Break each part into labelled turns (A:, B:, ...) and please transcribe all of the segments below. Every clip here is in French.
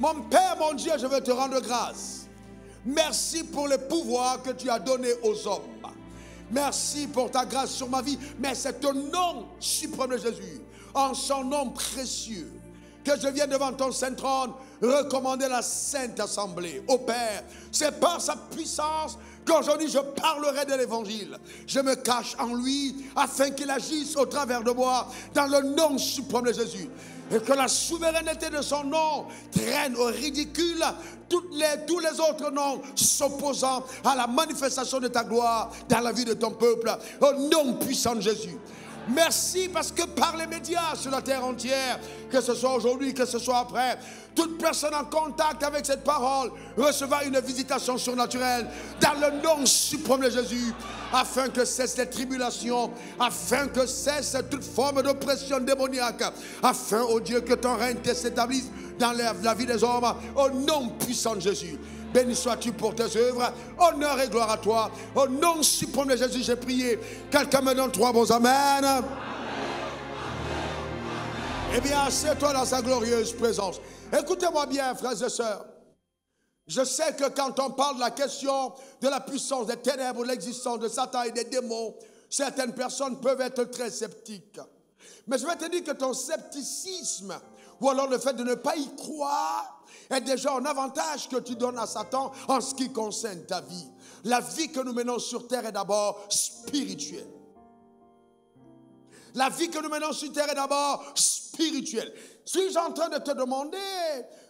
A: Mon Père, mon Dieu, je veux te rendre grâce. Merci pour le pouvoir que tu as donné aux hommes. Merci pour ta grâce sur ma vie. Mais c'est au nom suprême de Jésus, en son nom précieux, que je viens devant ton saint trône recommander la sainte assemblée au Père. C'est par sa puissance qu'aujourd'hui je parlerai de l'évangile. Je me cache en lui afin qu'il agisse au travers de moi dans le nom suprême de Jésus. Et que la souveraineté de son nom traîne au ridicule tous les autres noms s'opposant à la manifestation de ta gloire dans la vie de ton peuple. Au nom puissant de Jésus. Merci parce que par les médias sur la terre entière, que ce soit aujourd'hui, que ce soit après, toute personne en contact avec cette parole recevra une visitation surnaturelle dans le nom suprême de Jésus, afin que cesse les tribulations, afin que cesse toute forme d'oppression démoniaque, afin, oh Dieu, que ton règne s'établisse dans la vie des hommes, au nom puissant de Jésus. Béni sois-tu pour tes œuvres. Honneur et gloire à toi. Au nom suprême de Jésus, j'ai prié. Quelqu'un me donne 3 bons amen. Amen. Eh bien, assieds-toi dans sa glorieuse présence. Écoutez-moi bien, frères et sœurs. Je sais que quand on parle de la question de la puissance des ténèbres, de l'existence de Satan et des démons, certaines personnes peuvent être très sceptiques. Mais je vais te dire que ton scepticisme, ou alors le fait de ne pas y croire, est déjà un avantage que tu donnes à Satan en ce qui concerne ta vie. La vie que nous menons sur terre est d'abord spirituelle. La vie que nous menons sur terre est d'abord spirituelle. Suis-je en train de te demander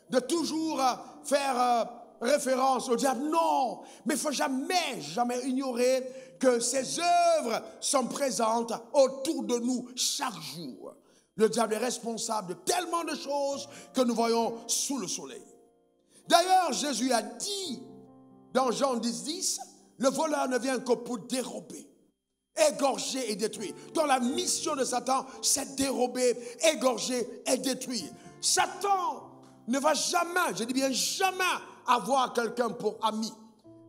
A: de toujours faire référence au diable? Non, mais il ne faut jamais ignorer que ses œuvres sont présentes autour de nous chaque jour. Le diable est responsable de tellement de choses que nous voyons sous le soleil. D'ailleurs, Jésus a dit dans Jean 10, le voleur ne vient que pour dérober, égorger et détruire. Donc la mission de Satan, c'est dérober, égorger et détruire. Satan ne va jamais, je dis bien jamais, avoir quelqu'un pour ami.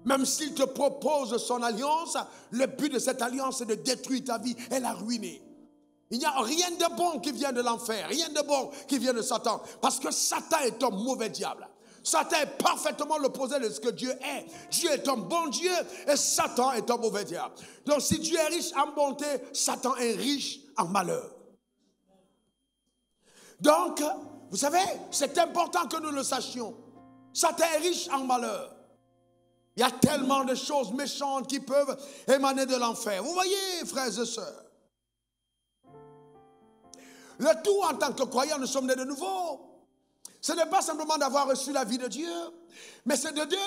A: Même s'il te propose son alliance, le but de cette alliance est de détruire ta vie et la ruiner. Il n'y a rien de bon qui vient de l'enfer, rien de bon qui vient de Satan. Parce que Satan est un mauvais diable. Satan est parfaitement l'opposé de ce que Dieu est. Dieu est un bon Dieu et Satan est un mauvais diable. Donc si Dieu est riche en bonté, Satan est riche en malheur. Donc, vous savez, c'est important que nous le sachions. Satan est riche en malheur. Il y a tellement de choses méchantes qui peuvent émaner de l'enfer. Vous voyez, frères et sœurs, le tout en tant que croyants, nous sommes nés de nouveau. Ce n'est pas simplement d'avoir reçu la vie de Dieu, mais c'est de Dieu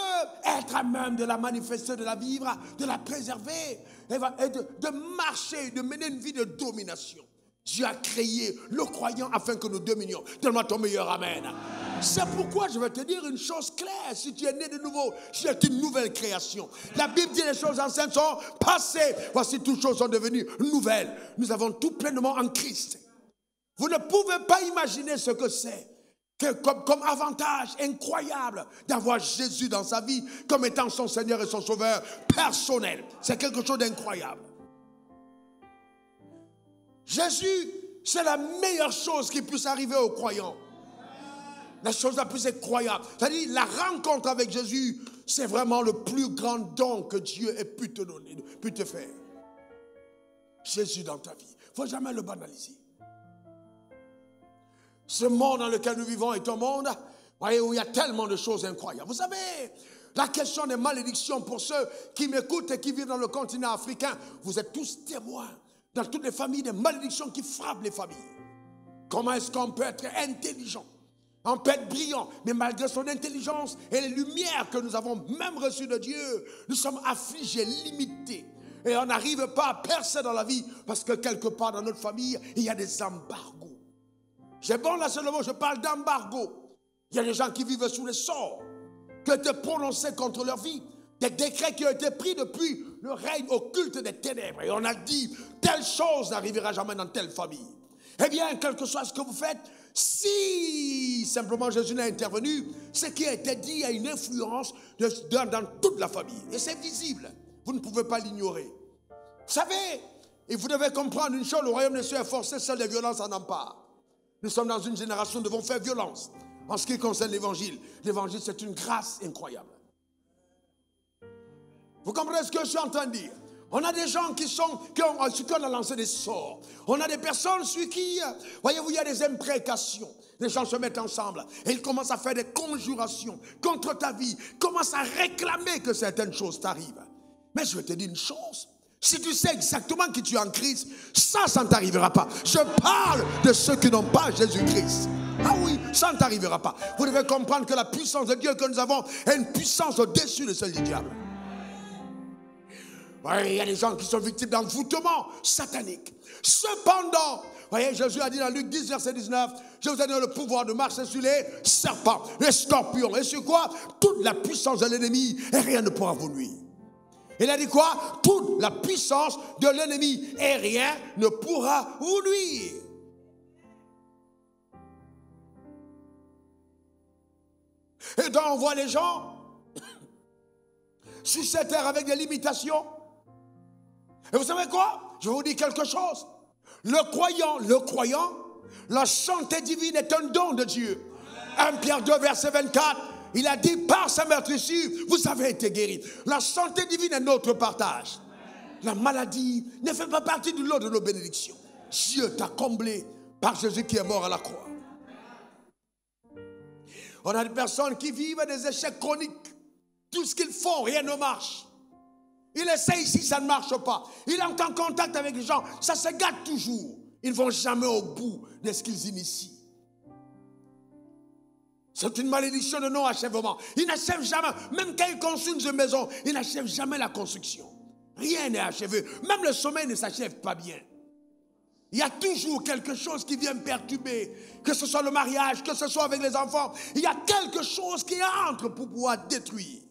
A: être à même de la manifester, de la vivre, de la préserver, et de marcher, de mener une vie de domination. Dieu a créé le croyant afin que nous dominions. Donne-moi ton meilleur amen. C'est pourquoi je vais te dire une chose claire. Si tu es né de nouveau, tu es une nouvelle création. La Bible dit les choses anciennes sont passées. Voici toutes choses sont devenues nouvelles. Nous avons tout pleinement en Christ. Vous ne pouvez pas imaginer ce que c'est comme avantage incroyable d'avoir Jésus dans sa vie comme étant son Seigneur et son Sauveur personnel. C'est quelque chose d'incroyable. Jésus, c'est la meilleure chose qui puisse arriver aux croyants. La chose la plus incroyable. C'est-à-dire, la rencontre avec Jésus, c'est vraiment le plus grand don que Dieu ait pu te donner, pu te faire. Jésus dans ta vie. Il ne faut jamais le banaliser. Ce monde dans lequel nous vivons est un monde, voyez, où il y a tellement de choses incroyables. Vous savez, la question des malédictions pour ceux qui m'écoutent et qui vivent dans le continent africain, vous êtes tous témoins dans toutes les familles des malédictions qui frappent les familles. Comment est-ce qu'on peut être intelligent? On peut être brillant, mais malgré son intelligence et les lumières que nous avons même reçues de Dieu, nous sommes affligés, limités. Et on n'arrive pas à percer dans la vie parce que quelque part dans notre famille, il y a des embargos. J'ai bon là seulement, je parle d'embargo. Il y a des gens qui vivent sous les sorts qui ont été prononcés contre leur vie. Des décrets qui ont été pris depuis le règne occulte des ténèbres. Et on a dit, telle chose n'arrivera jamais dans telle famille. Eh bien, quel que soit ce que vous faites, si simplement Jésus n'est intervenu, ce qui a été dit a une influence dans toute la famille. Et c'est visible. Vous ne pouvez pas l'ignorer. Vous savez, et vous devez comprendre une chose, le royaume des cieux est forcé, seule les violences en emparent. Nous sommes dans une génération où nous devons faire violence en ce qui concerne l'évangile. L'évangile, c'est une grâce incroyable. Vous comprenez ce que je suis en train de dire? On a des gens qui ont lancé des sorts. On a des personnes sur qui, voyez-vous, il y a des imprécations. Les gens se mettent ensemble et ils commencent à faire des conjurations contre ta vie. Commencent à réclamer que certaines choses t'arrivent. Mais je vais te dire une chose. Si tu sais exactement qui tu es en Christ, ça ne t'arrivera pas. Je parle de ceux qui n'ont pas Jésus-Christ. Ah oui, ça ne t'arrivera pas. Vous devez comprendre que la puissance de Dieu que nous avons est une puissance au-dessus de celle du diable. Ouais, il y a des gens qui sont victimes d'envoûtement satanique. Cependant, voyez, Jésus a dit dans Luc 10, verset 19, je vous ai donné le pouvoir de marcher sur les serpents, les scorpions, et sur quoi? Toute la puissance de l'ennemi, et rien ne pourra vous nuire. Il a dit quoi? Toute la puissance de l'ennemi, et rien ne pourra vous nuire. Et donc on voit les gens sur cette terre avec des limitations. Et vous savez quoi? Je vous dis quelque chose. Le croyant, la santé divine est un don de Dieu. 1 Pierre 2, verset 24, il a dit, par sa meurtrissure, vous avez été guéris. La santé divine est notre partage. La maladie ne fait pas partie du lot de nos bénédictions. Dieu t'a comblé par Jésus qui est mort à la croix. On a des personnes qui vivent des échecs chroniques. Tout ce qu'ils font, rien ne marche. Il essaie ici, ça ne marche pas. Il entre en contact avec les gens, ça se gâte toujours. Ils ne vont jamais au bout de ce qu'ils initient. C'est une malédiction de non-achèvement. Ils n'achèvent jamais, même quand ils construisent une maison, ils n'achèvent jamais la construction. Rien n'est achevé. Même le sommeil ne s'achève pas bien. Il y a toujours quelque chose qui vient perturber, que ce soit le mariage, que ce soit avec les enfants. Il y a quelque chose qui entre pour pouvoir détruire.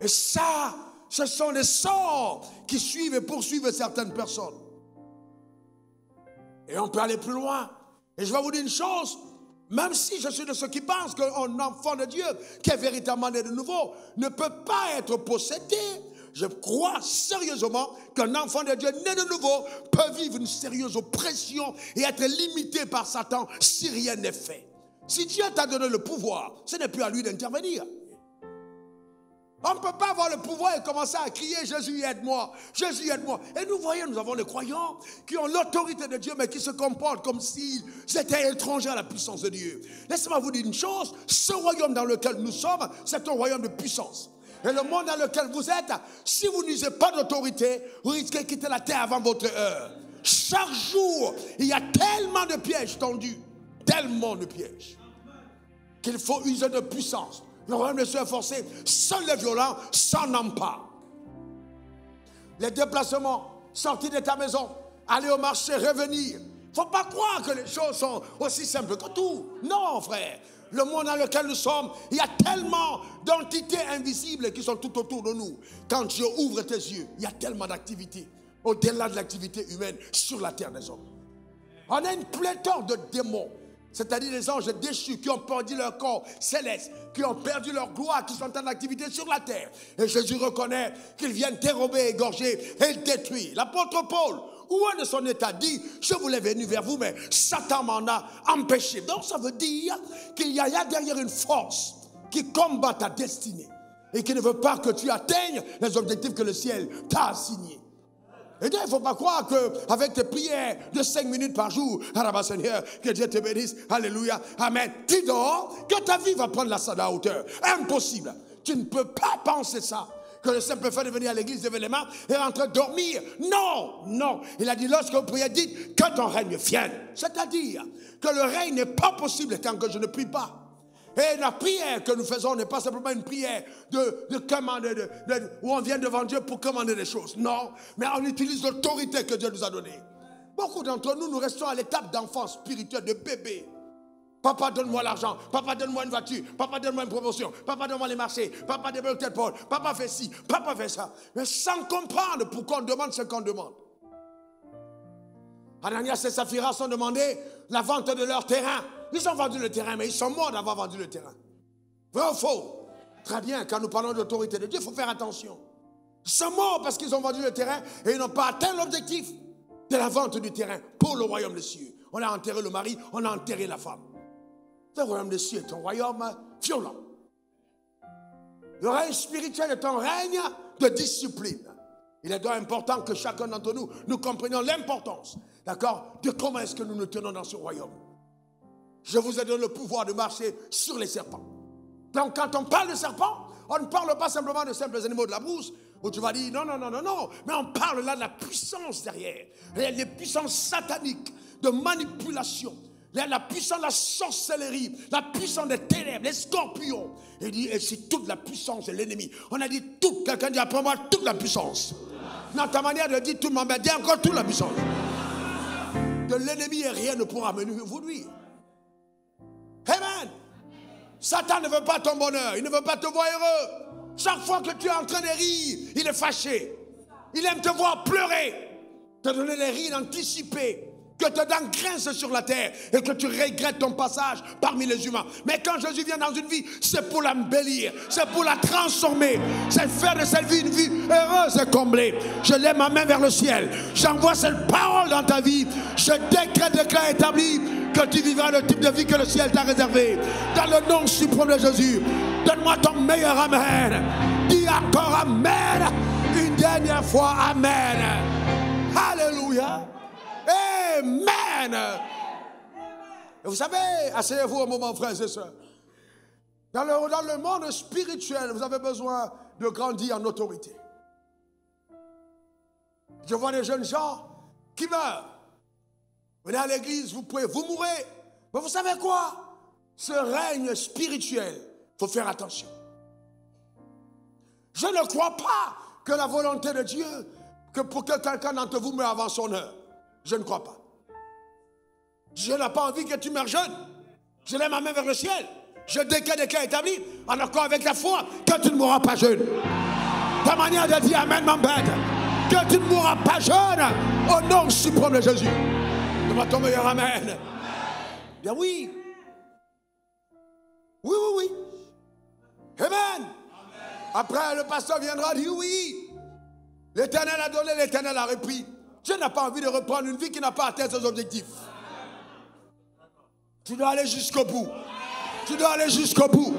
A: Et ça, ce sont les sorts qui suivent et poursuivent certaines personnes. Et on peut aller plus loin. Et je vais vous dire une chose, même si je suis de ceux qui pensent qu'un enfant de Dieu, qui est véritablement né de nouveau, ne peut pas être possédé, je crois sérieusement qu'un enfant de Dieu né de nouveau peut vivre une sérieuse oppression et être limité par Satan si rien n'est fait. Si Dieu t'a donné le pouvoir, ce n'est plus à lui d'intervenir. On ne peut pas avoir le pouvoir et commencer à crier « Jésus, aide-moi, Jésus, aide-moi ». Et nous voyons, nous avons les croyants qui ont l'autorité de Dieu, mais qui se comportent comme s'ils étaient étrangers à la puissance de Dieu. Laissez-moi vous dire une chose, ce royaume dans lequel nous sommes, c'est un royaume de puissance. Et le monde dans lequel vous êtes, si vous n'usez pas d'autorité, vous risquez de quitter la terre avant votre heure. Chaque jour, il y a tellement de pièges tendus, tellement de pièges, qu'il faut user de puissance. Le royaume de Dieu est forcé, seuls les violents s'en emparent. Les déplacements, sortir de ta maison, aller au marché, revenir. Il ne faut pas croire que les choses sont aussi simples que tout. Non, frère. Le monde dans lequel nous sommes, il y a tellement d'entités invisibles qui sont tout autour de nous. Quand Dieu ouvre tes yeux, il y a tellement d'activités, au-delà de l'activité humaine, sur la terre des hommes. On a une pléthore de démons. C'est-à-dire les anges déchus qui ont perdu leur corps céleste, qui ont perdu leur gloire, qui sont en activité sur la terre. Et Jésus reconnaît qu'ils viennent dérober, égorger et détruire. L'apôtre Paul, où est de son état, dit, je voulais venir vers vous, mais Satan m'en a empêché. Donc ça veut dire qu'il y a derrière une force qui combat ta destinée et qui ne veut pas que tu atteignes les objectifs que le ciel t'a assignés. Et donc, il ne faut pas croire qu'avec tes prières de 5 minutes par jour, Seigneur, que Dieu te bénisse, alléluia, amen, tu dors, que ta vie va prendre la hauteur. Impossible. Tu ne peux pas penser ça. Que le simple fait de venir à l'église, lever les mains et rentrer dormir. Non, non. Il a dit, lorsque vous priez, dites que ton règne vienne. C'est-à-dire que le règne n'est pas possible tant que je ne prie pas. Et la prière que nous faisons n'est pas simplement une prière de commander, où on vient devant Dieu pour commander des choses. Non, mais on utilise l'autorité que Dieu nous a donnée. Beaucoup d'entre nous, nous restons à l'étape d'enfant spirituel, de bébé. Papa, donne-moi l'argent. Papa, donne-moi une voiture. Papa, donne-moi une promotion. Papa, donne-moi les marchés. Papa, débloque tel pôle. Papa, fait ci. Papa, fait ça. Mais sans comprendre pourquoi on demande ce qu'on demande. Ananias et Saphira sont demandés la vente de leur terrain. Ils ont vendu le terrain, mais ils sont morts d'avoir vendu le terrain. Vrai ou faux? Très bien, quand nous parlons d'autorité de Dieu, il faut faire attention. Ils sont morts parce qu'ils ont vendu le terrain et ils n'ont pas atteint l'objectif de la vente du terrain pour le royaume des cieux. On a enterré le mari, on a enterré la femme. Le royaume des cieux est un royaume violent. Le règne spirituel est un règne de discipline. Il est donc important que chacun d'entre nous, nous comprenions l'importance, d'accord, de comment est-ce que nous nous tenons dans ce royaume. Je vous ai donné le pouvoir de marcher sur les serpents. Donc quand on parle de serpents, on ne parle pas simplement de simples animaux de la brousse, où tu vas dire non, mais on parle là de la puissance derrière, les puissances sataniques de manipulation, la puissance de la sorcellerie, la puissance des ténèbres, les scorpions. Il dit, et c'est toute la puissance de l'ennemi. On a dit toute, quelqu'un dit après moi, toute la puissance. Dans ta manière de dire tout le monde, dis encore toute la puissance. De l'ennemi et rien ne pourra me vous nuire. Amen. Satan ne veut pas ton bonheur, il ne veut pas te voir heureux. Chaque fois que tu es en train de rire, il est fâché. Il aime te voir pleurer, te donner les rires anticipés, que tes dents grincent sur la terre et que tu regrettes ton passage parmi les humains. Mais quand Jésus vient dans une vie, c'est pour l'embellir, c'est pour la transformer, c'est faire de cette vie une vie heureuse et comblée. Je lève ma main vers le ciel, j'envoie cette parole dans ta vie, je déclare établi que tu vivras le type de vie que le ciel t'a réservé. Dans le nom suprême de Jésus, donne-moi ton meilleur amen. Dis encore amen, une dernière fois amen. Alléluia. Amen. Et vous savez, asseyez-vous un moment, frères et sœurs. Dans le monde spirituel, vous avez besoin de grandir en autorité. Je vois des jeunes gens qui meurent. Vous venez à l'église, vous pouvez, vous mourrez. Mais vous savez quoi? Ce règne spirituel, il faut faire attention. Je ne crois pas que la volonté de Dieu, que pour que quelqu'un d'entre vous meure avant son heure. Je ne crois pas. Dieu n'a pas envie que tu meurs jeune. Je lève ma main vers le ciel. Je déclare établi, en accord avec la foi, que tu ne mourras pas jeune. Ta manière de dire amen m'embête. Que tu ne mourras pas jeune, au nom suprême de Jésus. Donne-moi ton meilleur amen. Bien oui. Oui. Amen. Après, le pasteur viendra dire oui. L'Éternel a donné, l'Éternel a repris. Dieu n'a pas envie de reprendre une vie qui n'a pas atteint ses objectifs. Tu dois aller jusqu'au bout. Tu dois aller jusqu'au bout.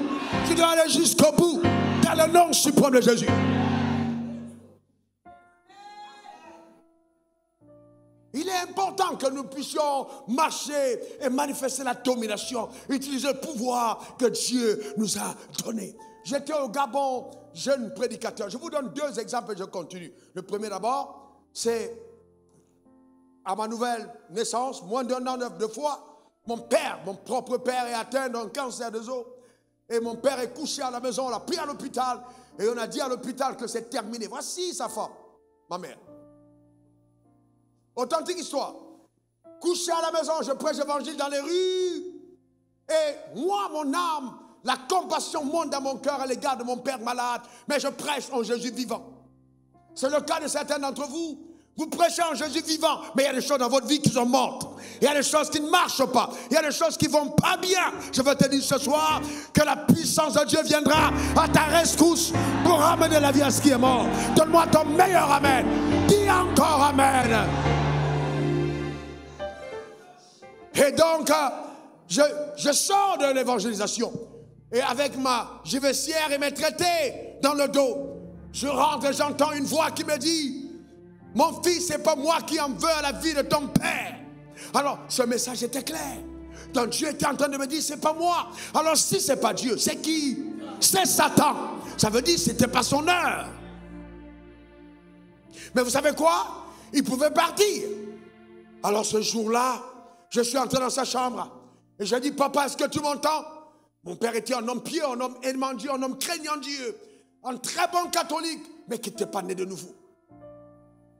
A: Tu dois aller jusqu'au bout. Dans le nom suprême de Jésus. Il est important que nous puissions marcher et manifester la domination, utiliser le pouvoir que Dieu nous a donné. J'étais au Gabon, jeune prédicateur. Je vous donne deux exemples et je continue. Le premier d'abord, c'est à ma nouvelle naissance, moins d'un an, 9 fois, mon père, mon propre père est atteint d'un cancer des os. Et mon père est couché à la maison, on l'a pris à l'hôpital. Et on a dit à l'hôpital que c'est terminé. Voici sa femme, ma mère. Authentique histoire. Couché à la maison, je prêche l'évangile dans les rues. Et moi, mon âme, la compassion monte dans mon cœur à l'égard de mon père malade. Mais je prêche en Jésus vivant. C'est le cas de certains d'entre vous. Vous prêchez en Jésus vivant, mais il y a des choses dans votre vie qui sont mortes. Il y a des choses qui ne marchent pas. Il y a des choses qui ne vont pas bien. Je veux te dire ce soir que la puissance de Dieu viendra à ta rescousse pour ramener la vie à ce qui est mort. Donne-moi ton meilleur amen. Dis encore amen. Et donc, je sors de l'évangélisation. Et avec ma givessière et mes traités dans le dos, je rentre et j'entends une voix qui me dit: mon fils, c'est pas moi qui en veux à la vie de ton père. Alors, ce message était clair. Donc Dieu était en train de me dire, c'est pas moi. Alors, si c'est pas Dieu, c'est qui? C'est Satan. Ça veut dire que c'était pas son heure. Mais vous savez quoi? Il pouvait partir. Alors, ce jour-là, je suis entré dans sa chambre. Et j'ai dit, papa, est-ce que tu m'entends? Mon père était un homme pieux, un homme aimant Dieu, un homme craignant Dieu. Un très bon catholique, mais qui n'était pas né de nouveau.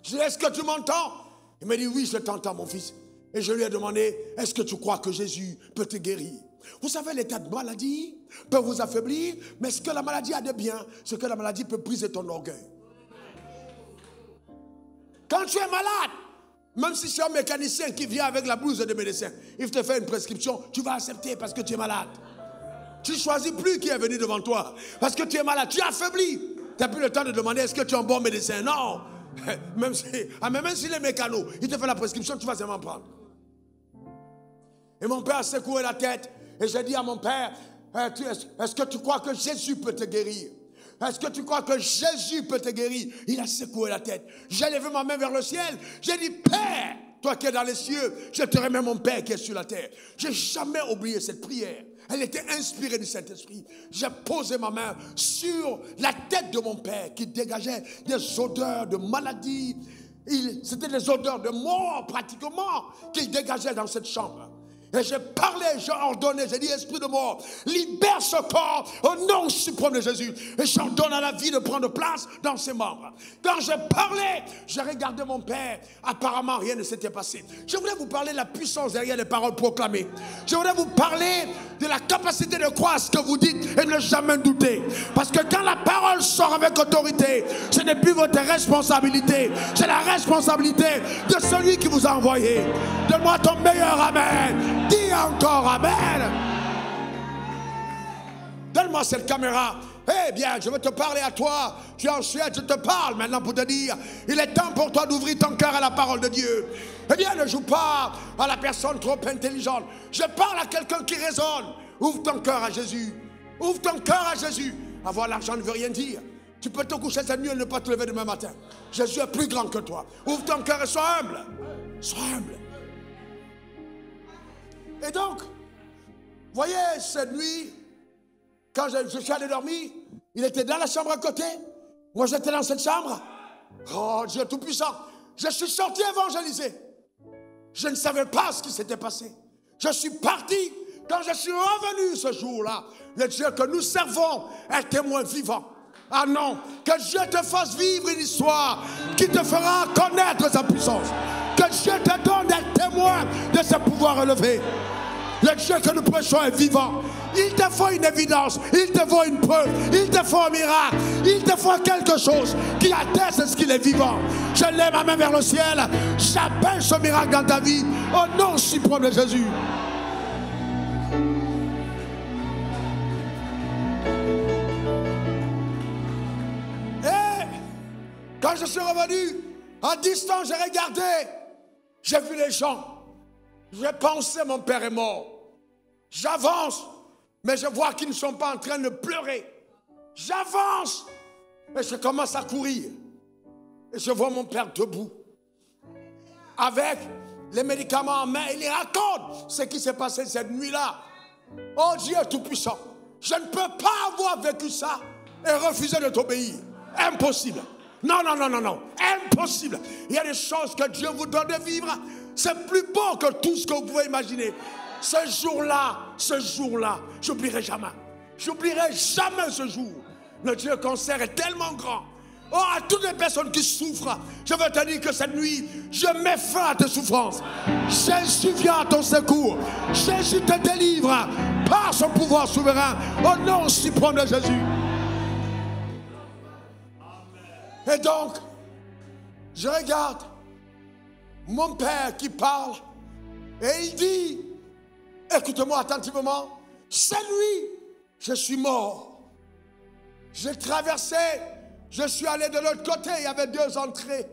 A: Je lui ai dit, est-ce que tu m'entends? Il m'a dit, oui, je t'entends, mon fils. Et je lui ai demandé, est-ce que tu crois que Jésus peut te guérir? Vous savez, l'état de maladie peut vous affaiblir, mais ce que la maladie a de bien, c'est que la maladie peut briser ton orgueil. Quand tu es malade, même si c'est un mécanicien qui vient avec la blouse de médecin, il te fait une prescription, tu vas accepter parce que tu es malade. Tu ne choisis plus qui est venu devant toi, parce que tu es malade, tu es affaibli. Tu n'as plus le temps de demander, est-ce que tu es un bon médecin? Non. Même si les mécanos, il te fait la prescription, tu vas seulement prendre. Et mon père a secoué la tête Et j'ai dit à mon père, est-ce que tu crois que Jésus peut te guérir? Est-ce que tu crois que Jésus peut te guérir? Il a secoué la tête. J'ai levé ma main vers le ciel. J'ai dit, Père, toi qui es dans les cieux, je te remets mon Père qui est sur la terre. Je n'ai jamais oublié cette prière. Elle était inspirée du Saint-Esprit. J'ai posé ma main sur la tête de mon Père qui dégageait des odeurs de maladie. C'était des odeurs de mort pratiquement qu'il dégageait dans cette chambre. Et j'ai parlé, j'ai ordonné, j'ai dit, esprit de mort, libère ce corps au nom suprême de Jésus. Et j'ordonne à la vie de prendre place dans ses membres. Quand j'ai parlé, j'ai regardé mon Père. Apparemment, rien ne s'était passé. Je voulais vous parler de la puissance derrière les paroles proclamées. Je voulais vous parler de la capacité de croire ce que vous dites et ne jamais douter. Parce que quand la parole sort avec autorité, ce n'est plus votre responsabilité. C'est la responsabilité de celui qui vous a envoyé. Donne-moi ton meilleur amen. Dis encore amen. Donne-moi cette caméra. Eh bien, je veux te parler à toi. Tu es en Suède, je te parle maintenant pour te dire, il est temps pour toi d'ouvrir ton cœur à la parole de Dieu. Eh bien, ne joue pas à la personne trop intelligente. Je parle à quelqu'un qui raisonne. Ouvre ton cœur à Jésus. Ouvre ton cœur à Jésus. Avoir l'argent ne veut rien dire. Tu peux te coucher cette nuit et ne pas te lever demain matin. Jésus est plus grand que toi. Ouvre ton cœur et sois humble. Sois humble. Et donc, voyez, cette nuit, quand je suis allé dormir, il était dans la chambre à côté. Moi, j'étais dans cette chambre. Oh, Dieu Tout-Puissant. Je suis sorti évangéliser. Je ne savais pas ce qui s'était passé. Je suis parti. Quand je suis revenu ce jour-là, le Dieu que nous servons est témoin vivant. Ah non, que Dieu te fasse vivre une histoire qui te fera connaître sa puissance. Que Dieu te donne des témoins de ce pouvoir élevé. Le Dieu que nous prêchons est vivant. Il te faut une évidence, il te faut une preuve, il te faut un miracle, il te faut quelque chose qui atteste ce qu'il est vivant. Je lève ma main vers le ciel, j'appelle ce miracle dans ta vie au nom suprême de Jésus. Et quand je suis revenu, à distance, j'ai regardé, j'ai vu les gens. J'ai pensé, mon père est mort. J'avance, mais je vois qu'ils ne sont pas en train de pleurer. J'avance, et je commence à courir. Et je vois mon père debout, avec les médicaments en main. Il raconte ce qui s'est passé cette nuit-là. Oh Dieu Tout-Puissant, je ne peux pas avoir vécu ça et refuser de t'obéir. Impossible. Non, non, non, non, non. Impossible. Il y a des choses que Dieu vous donne de vivre. C'est plus beau que tout ce que vous pouvez imaginer. Ce jour-là, j'oublierai jamais. J'oublierai jamais ce jour. Le Dieu concert est tellement grand. Oh, à toutes les personnes qui souffrent, je veux te dire que cette nuit, je mets fin à tes souffrances. Jésus vient à ton secours. Jésus te délivre par son pouvoir souverain. Au nom suprême de Jésus. Et donc, je regarde mon père qui parle et il dit, écoute-moi attentivement, cette nuit, je suis mort. J'ai traversé, je suis allé de l'autre côté, il y avait deux entrées.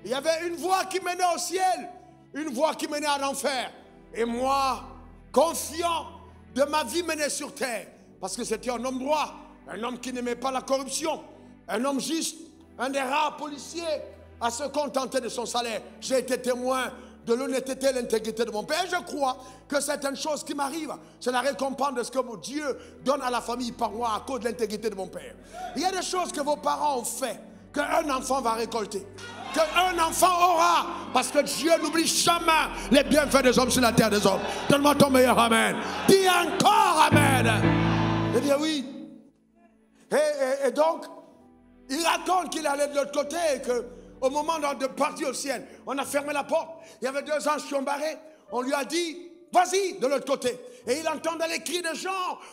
A: Il y avait une voie qui menait au ciel, une voie qui menait à l'enfer. Et moi, confiant de ma vie menée sur terre, parce que c'était un homme droit, un homme qui n'aimait pas la corruption, un homme juste, un des rares policiers à se contenter de son salaire. J'ai été témoin de l'honnêteté et l'intégrité de mon père. Et je crois que certaines choses qui m'arrivent, c'est la récompense de ce que Dieu donne à la famille par moi à cause de l'intégrité de mon père. Il y a des choses que vos parents ont fait, qu'un enfant va récolter, qu'un enfant aura, parce que Dieu n'oublie jamais les bienfaits des hommes sur la terre des hommes. Donne-moi ton meilleur amen. Dis encore amen. Eh bien oui. Et donc, il raconte qu'il allait de l'autre côté et qu'au moment de partir au ciel, on a fermé la porte. Il y avait deux anges qui ont barré. On lui a dit, vas-y de l'autre côté. Et il entendait les cris des gens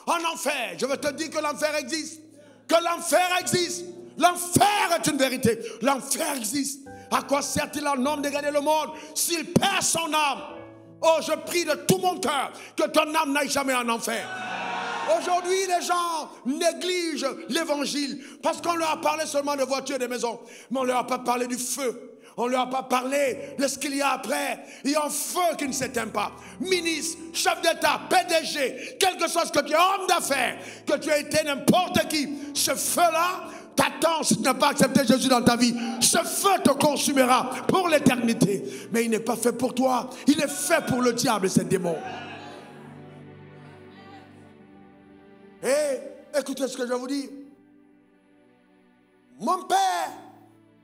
A: en enfer. Je veux te dire que l'enfer existe. Que l'enfer existe. L'enfer est une vérité. L'enfer existe. À quoi sert-il un homme de gagner le monde s'il perd son âme? Oh, je prie de tout mon cœur que ton âme n'aille jamais en enfer. Aujourd'hui, les gens négligent l'évangile parce qu'on leur a parlé seulement de voitures et de maisons. Mais on ne leur a pas parlé du feu. On ne leur a pas parlé de ce qu'il y a après. Il y a un feu qui ne s'éteint pas. Ministre, chef d'État, PDG, quelque chose que tu es homme d'affaires, que tu as été n'importe qui, ce feu-là t'attend si tu n'as pas accepté Jésus dans ta vie. Ce feu te consumera pour l'éternité. Mais il n'est pas fait pour toi. Il est fait pour le diable et ses démons. Et écoutez ce que je vous dis. Mon père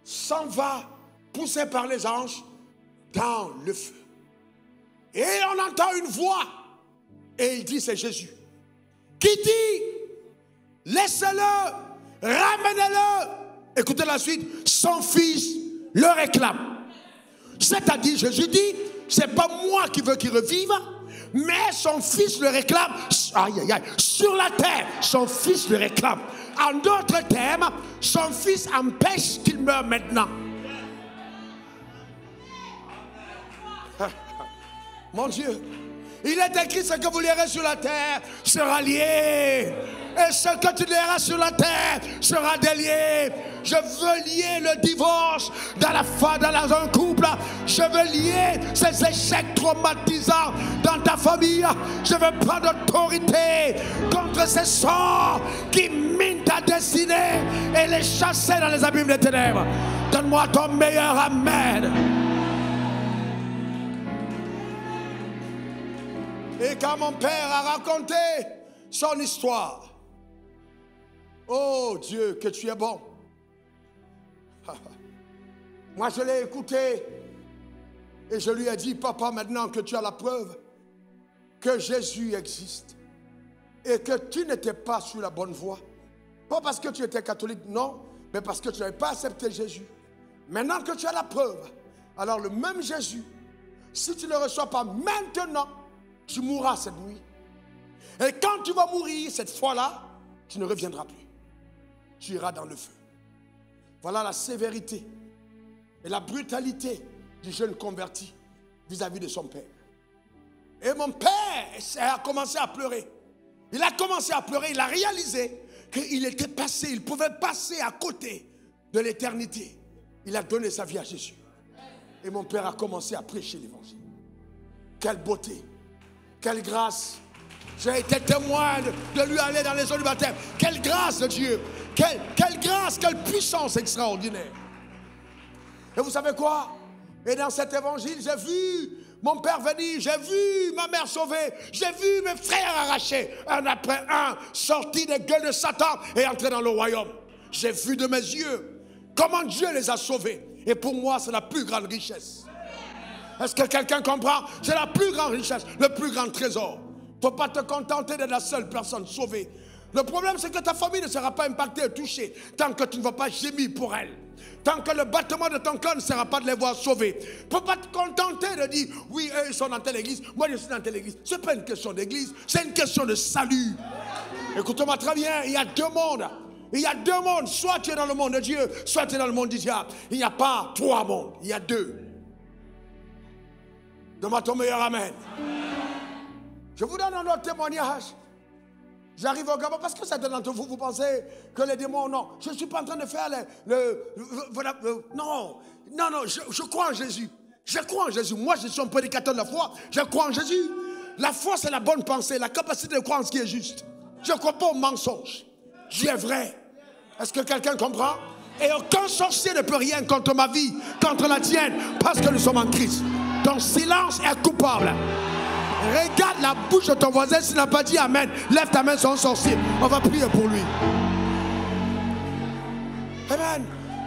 A: s'en va poussé par les anges dans le feu. Et on entend une voix. Et il dit, c'est Jésus. Qui dit, laissez-le, ramenez-le. Écoutez la suite. Son fils le réclame. C'est-à-dire, Jésus dit, c'est pas moi qui veux qu'il revive, mais son fils le réclame. Aïe, aïe, aïe. Sur la terre, son fils le réclame. En d'autres termes, son fils empêche qu'il meure maintenant. Mon Dieu, il est écrit, ce que vous lirez sur la terre sera lié. Et ce que tu liras sur la terre sera délié. Je veux lier le divorce dans un couple. Je veux lier ces échecs traumatisants dans ta famille. Je veux prendre autorité contre ces sorts qui minent ta destinée et les chasser dans les abîmes des ténèbres. Donne-moi ton meilleur amen. Et quand mon père a raconté son histoire, oh Dieu, que tu es bon. Moi, je l'ai écouté et je lui ai dit, papa, maintenant que tu as la preuve que Jésus existe et que tu n'étais pas sur la bonne voie, pas parce que tu étais catholique, non, mais parce que tu n'avais pas accepté Jésus. Maintenant que tu as la preuve, alors le même Jésus, si tu ne le reçois pas maintenant, tu mourras cette nuit. Et quand tu vas mourir, cette fois-là, tu ne reviendras plus. Tu iras dans le feu. Voilà la sévérité et la brutalité du jeune converti vis-à-vis de son père. Et mon père a commencé à pleurer. Il a commencé à pleurer, il a réalisé qu'il était passé, il pouvait passer à côté de l'éternité. Il a donné sa vie à Jésus. Et mon père a commencé à prêcher l'évangile. Quelle beauté! Quelle grâce! J'ai été témoin de lui aller dans les eaux du baptême. Quelle grâce de Dieu! Quelle grâce, quelle puissance extraordinaire! Et vous savez quoi? Et dans cet évangile, j'ai vu mon père venir, j'ai vu ma mère sauvée, j'ai vu mes frères arrachés, un après un, sortis des gueules de Satan et entrer dans le royaume. J'ai vu de mes yeux comment Dieu les a sauvés. Et pour moi, c'est la plus grande richesse. Est-ce que quelqu'un comprend? C'est la plus grande richesse, le plus grand trésor. Il ne faut pas te contenter d'être la seule personne sauvée. Le problème, c'est que ta famille ne sera pas impactée et touchée tant que tu ne vas pas gémir pour elle. Tant que le battement de ton cœur ne sera pas de les voir sauvés. Il ne faut pas te contenter de dire, oui, eux, ils sont dans telle église, moi, je suis dans telle église. Ce n'est pas une question d'église, c'est une question de salut. Écoute-moi très bien, il y a deux mondes. Il y a deux mondes. Soit tu es dans le monde de Dieu, soit tu es dans le monde du diable. Il n'y a pas trois mondes, il y a deux. Donne-moi ton meilleur amen. Je vous donne un autre témoignage. J'arrive au Gabon parce que certains d'entre vous, vous pensez que les démons, non. Je ne suis pas en train de faire non, je crois en Jésus. Je crois en Jésus. Moi, je suis un prédicateur de la foi. Je crois en Jésus. La foi, c'est la bonne pensée, la capacité de croire en ce qui est juste. Je ne crois pas au mensonge. Dieu est vrai. Est-ce que quelqu'un comprend? Et aucun sorcier ne peut rien contre ma vie, contre la tienne, parce que nous sommes en Christ. Ton silence est coupable. Regarde la bouche de ton voisin, s'il n'a pas dit amen, lève ta main sur un sorcier. On va prier pour lui. Amen.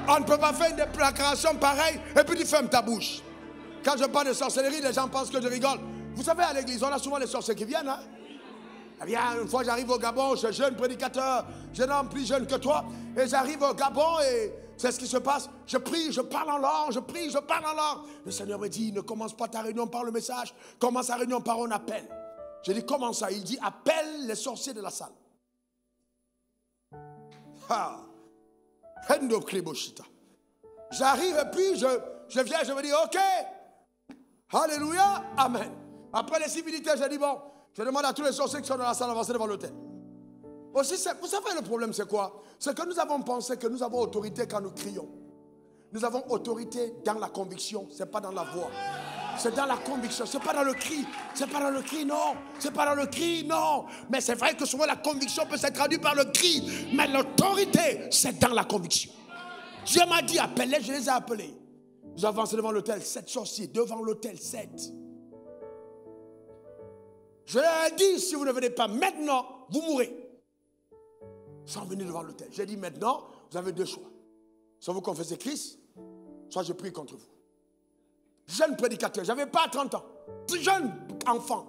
A: On ne peut pas faire une déclaration pareille et puis tu fermes ta bouche. Quand je parle de sorcellerie, les gens pensent que je rigole. Vous savez, à l'église, on a souvent les sorciers qui viennent. Hein? Eh bien, une fois j'arrive au Gabon, je suis jeune prédicateur, jeune homme plus jeune que toi, et j'arrive au Gabon et c'est ce qui se passe. Je prie, je parle en langue, je prie, je parle en langue. Le Seigneur me dit, ne commence pas ta réunion par le message, commence ta réunion par un appel. Je dis, comment ça? Il dit, appelle les sorciers de la salle. J'arrive et puis je viens, je me dis, ok, alléluia, amen. Après les civilités, je dis, bon, je demande à tous les sorciers qui sont dans la salle d'avancer devant l'autel. Aussi, vous savez, le problème, c'est quoi? C'est que nous avons pensé que nous avons autorité quand nous crions. Nous avons autorité dans la conviction, ce n'est pas dans la voix. C'est dans la conviction, ce n'est pas dans le cri. C'est pas dans le cri, non. C'est pas dans le cri, non. Mais c'est vrai que souvent la conviction peut se traduire par le cri. Mais l'autorité, c'est dans la conviction. Dieu m'a dit, appelez, je les ai appelés. Nous avancons devant l'autel, 7 sorciers, devant l'autel, 7. Je leur ai dit, si vous ne venez pas maintenant, vous mourrez. Ils sont venus devant l'autel. J'ai dit, maintenant, vous avez 2 choix. Soit vous confessez Christ, soit je prie contre vous. Jeune prédicateur, je n'avais pas 30 ans. Tout jeune enfant.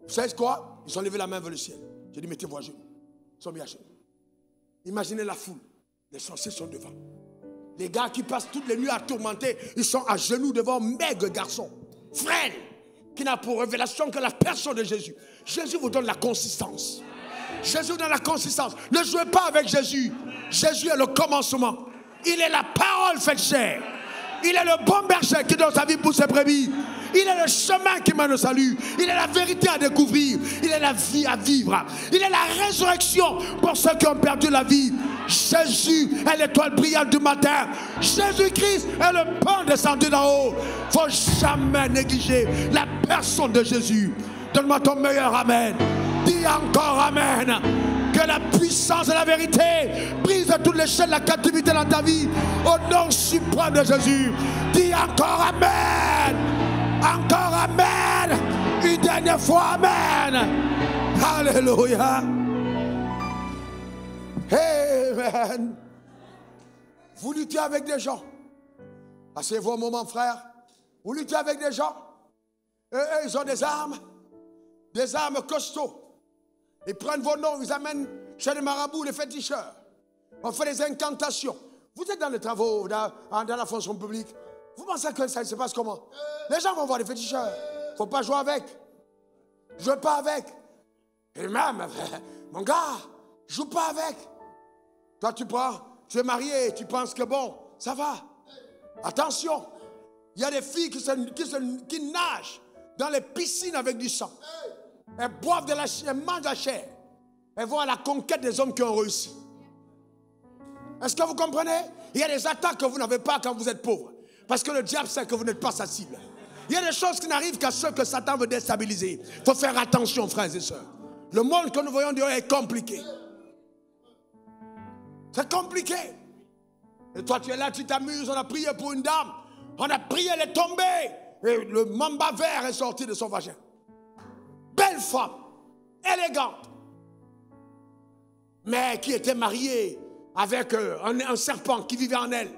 A: Vous savez quoi? Ils ont levé la main vers le ciel. J'ai dit, mettez-vous à genoux. Ils sont mis à genoux. Imaginez la foule. Les sorciers sont devant. Les gars qui passent toutes les nuits à tourmenter, ils sont à genoux devant maigre garçon, frêle, qui n'a pour révélation que la personne de Jésus. Jésus vous donne la consistance. Jésus vous donne la consistance. Ne jouez pas avec Jésus. Jésus est le commencement. Il est la parole faite chair. Il est le bon berger qui donne sa vie pour ses brebis. Il est le chemin qui mène au salut. Il est la vérité à découvrir. Il est la vie à vivre. Il est la résurrection pour ceux qui ont perdu la vie. Jésus est l'étoile brillante du matin. Jésus-Christ est le pain descendu d'en haut. Il ne faut jamais négliger la personne de Jésus. Donne-moi ton meilleur amen. Dis encore amen. Que la puissance de la vérité brise toutes les chaînes de la captivité dans ta vie. Au nom suprême de Jésus. Dis encore amen. Encore amen. Une dernière fois amen. Alléluia. Amen. Vous luttez avec des gens. Passez-vous un moment, frère. Vous luttez avec des gens. Eux, ils ont des armes costauds. Ils prennent vos noms, ils amènent chez les marabouts, les féticheurs. On fait des incantations. Vous êtes dans les travaux, dans la fonction publique. Vous pensez que ça se passe comment? Les gens vont voir les féticheurs. Il ne faut pas jouer avec. Jouez pas avec. Et même, mon gars, joue pas avec. Toi, tu es marié, tu penses que bon, ça va. Attention, il y a des filles qui nagent dans les piscines avec du sang. Elles boivent de la chair, elles mangent de la chair. Elles vont à la conquête des hommes qui ont réussi. Est-ce que vous comprenez? Il y a des attaques que vous n'avez pas quand vous êtes pauvre. Parce que le diable sait que vous n'êtes pas sa cible. Il y a des choses qui n'arrivent qu'à ceux que Satan veut déstabiliser. Il faut faire attention, frères et sœurs. Le monde que nous voyons dehors est compliqué. C'est compliqué. Et toi, tu es là, tu t'amuses. On a prié pour une dame. On a prié, elle est tombée. Et le mamba vert est sorti de son vagin. Belle femme, élégante, mais qui était mariée avec un serpent qui vivait en elle.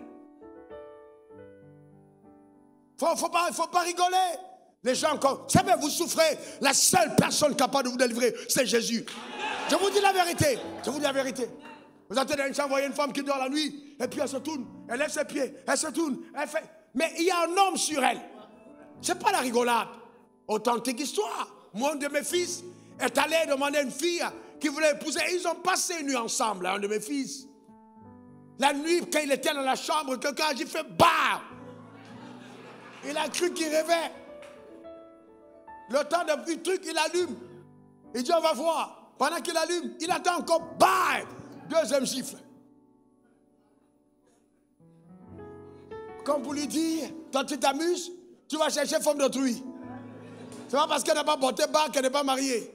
A: Faut pas rigoler. Les gens, vous savez, vous souffrez. La seule personne capable de vous délivrer, c'est Jésus. Je vous dis la vérité. Je vous dis la vérité. Vous entendez une voyez une femme qui dort la nuit, et puis elle se tourne, elle lève ses pieds, elle se tourne, elle fait. Mais il y a un homme sur elle. C'est pas la rigolade. Authentique histoire. Moi, un de mes fils est allé demander à une fille qui voulait épouser. Ils ont passé une nuit ensemble, un de mes fils. La nuit, quand il était dans la chambre, quelqu'un a dit, fait bah. Il a cru qu'il rêvait. Le temps de truc, il allume. Il dit, on va voir. Pendant qu'il allume, il attend encore bah. Deuxième gifle. Comme pour lui dire, quand tu t'amuses, tu vas chercher femme d'autrui. C'est pas parce qu'elle n'a pas porté bas qu'elle n'est pas mariée.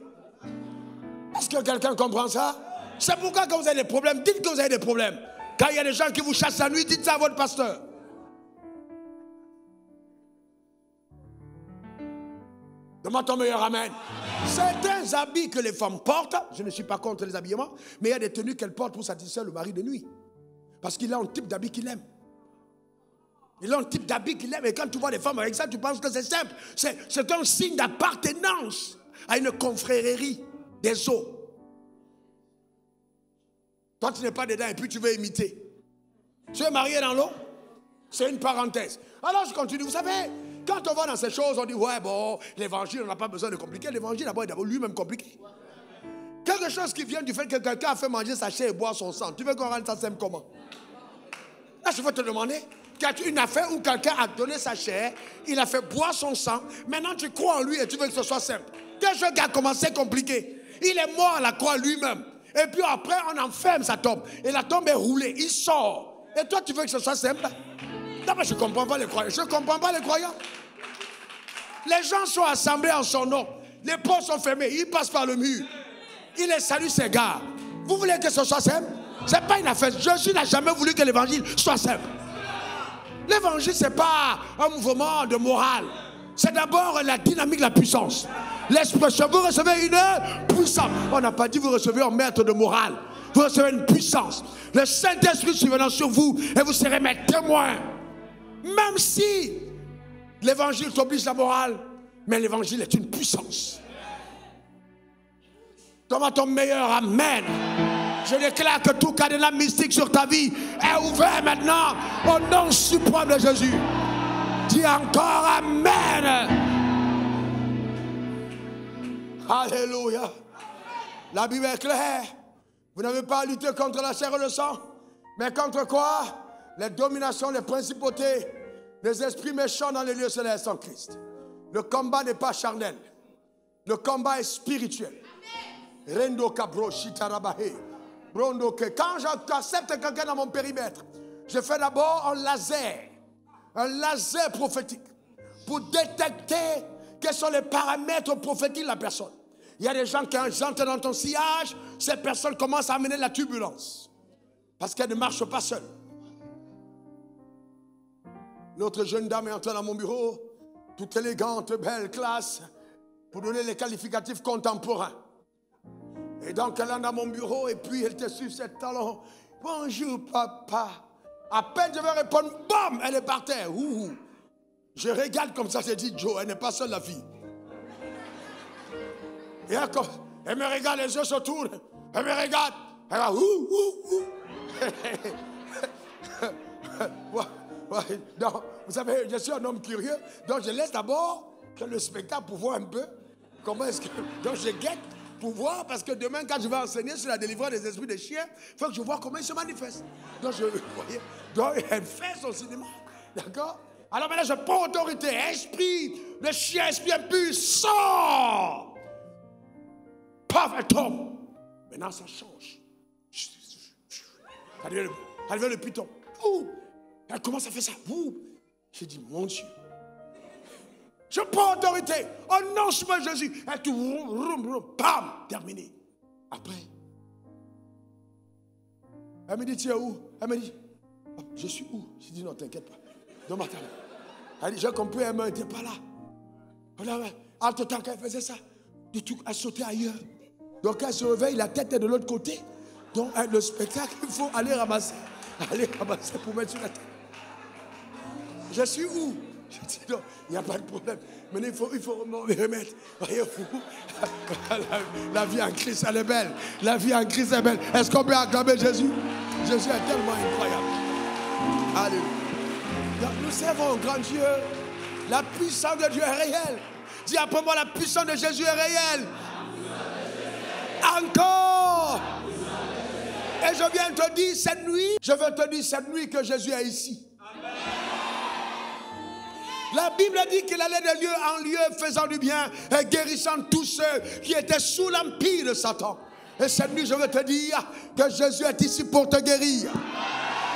A: Est-ce que quelqu'un comprend ça? C'est pourquoi quand vous avez des problèmes, dites que vous avez des problèmes. Quand il y a des gens qui vous chassent la nuit, dites ça à votre pasteur. Demande ton meilleur amen. Certains habits que les femmes portent, je ne suis pas contre les habillements, mais il y a des tenues qu'elles portent pour satisfaire le mari de nuit. Parce qu'il a un type d'habit qu'il aime. Il a un type d'habit qu'il aime. Et quand tu vois des femmes avec ça, tu penses que c'est simple. C'est un signe d'appartenance à une confrérie des eaux. Toi, tu n'es pas dedans et puis tu veux imiter. Tu es marié dans l'eau? C'est une parenthèse. Alors je continue. Vous savez, quand on va dans ces choses, on dit, ouais, bon, l'évangile, on n'a pas besoin de compliquer. L'évangile, d'abord, lui-même compliqué. Quelque chose qui vient du fait que quelqu'un a fait manger sa chair et boire son sang. Tu veux qu'on rende ça simple comment? Là, je veux te demander, qu'il y a une affaire où quelqu'un a donné sa chair, il a fait boire son sang, maintenant tu crois en lui et tu veux que ce soit simple. Quelque chose qui a commencé compliqué. Il est mort à la croix lui-même. Et puis après, on enferme sa tombe. Et la tombe est roulée. Il sort. Et toi, tu veux que ce soit simple? Non, mais je ne comprends pas les croyants. Je ne comprends pas les croyants. Les gens sont assemblés en son nom. Les portes sont fermées. Ils passent par le mur. Il les salue, ses gars. Vous voulez que ce soit simple? Ce n'est pas une affaire. Jésus n'a jamais voulu que l'évangile soit simple. L'évangile, ce n'est pas un mouvement de morale. C'est d'abord la dynamique, la puissance. L'expression, vous recevez une puissance. On n'a pas dit vous recevez un maître de morale. Vous recevez une puissance. Le Saint-Esprit survenant sur vous et vous serez mes témoins. Même si l'évangile t'oblige la morale, mais l'évangile est une puissance. Donne-moi ton meilleur amen. Je déclare que tout cadenas mystique sur ta vie est ouvert maintenant au nom suprême de Jésus. Dis encore amen. Alléluia. La Bible est claire. Vous n'avez pas à lutter contre la chair et le sang, mais contre quoi? Les dominations, les principautés, les esprits méchants dans les lieux célestes en Christ. Le combat n'est pas charnel. Le combat est spirituel. Rendo kabro shitarabahe. Brondo que quand j'accepte quelqu'un dans mon périmètre, je fais d'abord un laser prophétique pour détecter quels sont les paramètres prophétiques de la personne. Il y a des gens qui, quand ils entrent dans ton sillage, ces personnes commencent à amener la turbulence parce qu'elles ne marchent pas seules. L'autre jeune dame est entrée dans mon bureau, toute élégante, belle, classe, pour donner les qualificatifs contemporains. Et donc elle est dans mon bureau et puis elle était sur ses talons. Bonjour papa. À peine je vais répondre, bam, elle est par terre. Ouh. Je regarde comme ça, je dis Joe, elle n'est pas seule la fille. Et elle me regarde, les yeux se tournent. Elle me regarde. Elle va Donc, vous savez, je suis un homme curieux. Donc je laisse d'abord que le spectacle pour voir un peu comment est-ce que. Donc je guette pour voir, parce que demain, quand je vais enseigner sur la délivrance des esprits des chiens, il faut que je vois comment ils se manifestent. Donc, donc elle fait son cinéma. D'accord? Alors maintenant, je prends autorité. Esprit, le chien, esprit impur, sort. Paf, elle tombe. Maintenant, ça change. Elle devient le python. Elle commence à faire ça. J'ai dit, mon Dieu. Je prends autorité. Au nom de Jésus. Elle tout, bam, terminé. Après, elle me dit, tu es où? Elle me dit, oh, je suis où? J'ai dit, non, t'inquiète pas. Donc, attends. Elle dit, j'ai compris, elle n'était pas là. Entre-temps, qu'elle faisait ça, elle sautait ailleurs. Donc, quand elle se réveille, la tête est de l'autre côté. Donc, le spectacle, il faut aller ramasser. Aller ramasser pour mettre sur la tête. Je suis où? Je dis non, il n'y a pas de problème. Mais il faut me remettre. Voyez-vous, la vie en Christ, elle est belle. La vie en Christ est belle. Est-ce qu'on peut acclamer Jésus? Jésus est tellement incroyable. Alléluia. Nous servons un grand Dieu. La puissance de Dieu est réelle. Dis après moi, la puissance de Jésus est réelle. Encore. Et je viens te dire cette nuit, que Jésus est ici. La Bible dit qu'il allait de lieu en lieu faisant du bien et guérissant tous ceux qui étaient sous l'empire de Satan. Et cette nuit, je veux te dire que Jésus est ici pour te guérir.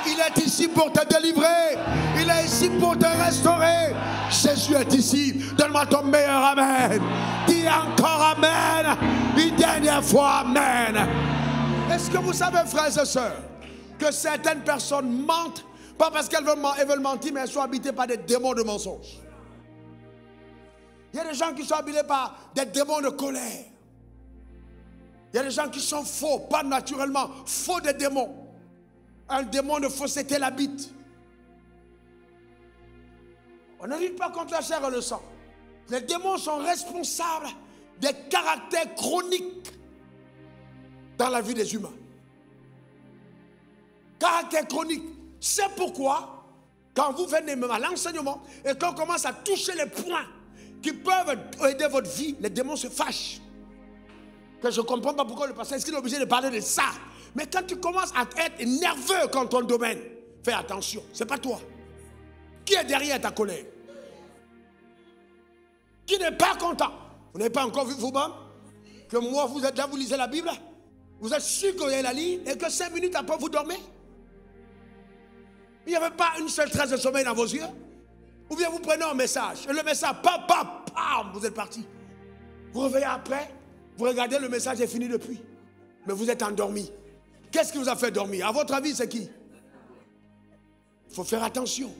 A: Il est ici pour te délivrer. Il est ici pour te restaurer. Jésus est ici. Donne-moi ton meilleur amen. Dis encore amen. Une dernière fois amen. Est-ce que vous savez, frères et sœurs, que certaines personnes mentent? Pas parce qu'elles veulent mentir, mais elles sont habitées par des démons de mensonges. Il y a des gens qui sont habités par des démons de colère. Il y a des gens qui sont faux, pas naturellement, faux des démons. Un démon de fausseté l'habite. On ne lutte pas contre la chair et le sang. Les démons sont responsables des caractères chroniques dans la vie des humains. Caractères chroniques. C'est pourquoi, quand vous venez même à l'enseignement et qu'on commence à toucher les points qui peuvent aider votre vie, les démons se fâchent. Que je ne comprends pas pourquoi le pasteur est obligé de parler de ça. Mais quand tu commences à être nerveux dans ton domaine, fais attention, ce n'est pas toi. Qui est derrière ta colère? Qui n'est pas content? Vous n'avez pas encore vu vous-même que moi, vous êtes là, vous lisez la Bible, vous êtes sûr que vous allez la lire et que 5 minutes après, vous dormez? Il n'y avait pas une seule trace de sommeil dans vos yeux? Ou bien vous prenez un message, et le message, pam, pam, pam, vous êtes parti. Vous revenez après, vous regardez, le message est fini depuis. Mais vous êtes endormi. Qu'est-ce qui vous a fait dormir? À votre avis, c'est qui? Il faut faire attention.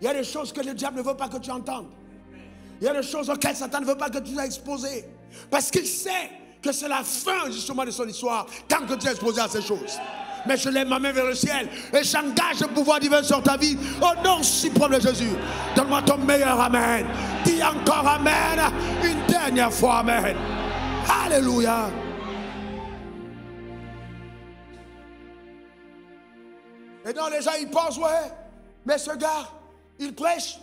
A: Il y a des choses que le diable ne veut pas que tu entendes. Il y a des choses auxquelles Satan ne veut pas que tu sois exposé. Parce qu'il sait que c'est la fin justement de son histoire quand que tu es exposé à ces choses. Mais je lève ma main vers le ciel et j'engage le pouvoir divin sur ta vie au nom suprême de Jésus. Donne-moi ton meilleur amen. Dis encore amen une dernière fois amen. Alléluia. Et donc les gens ils pensent, ouais, mais ce gars, il prêche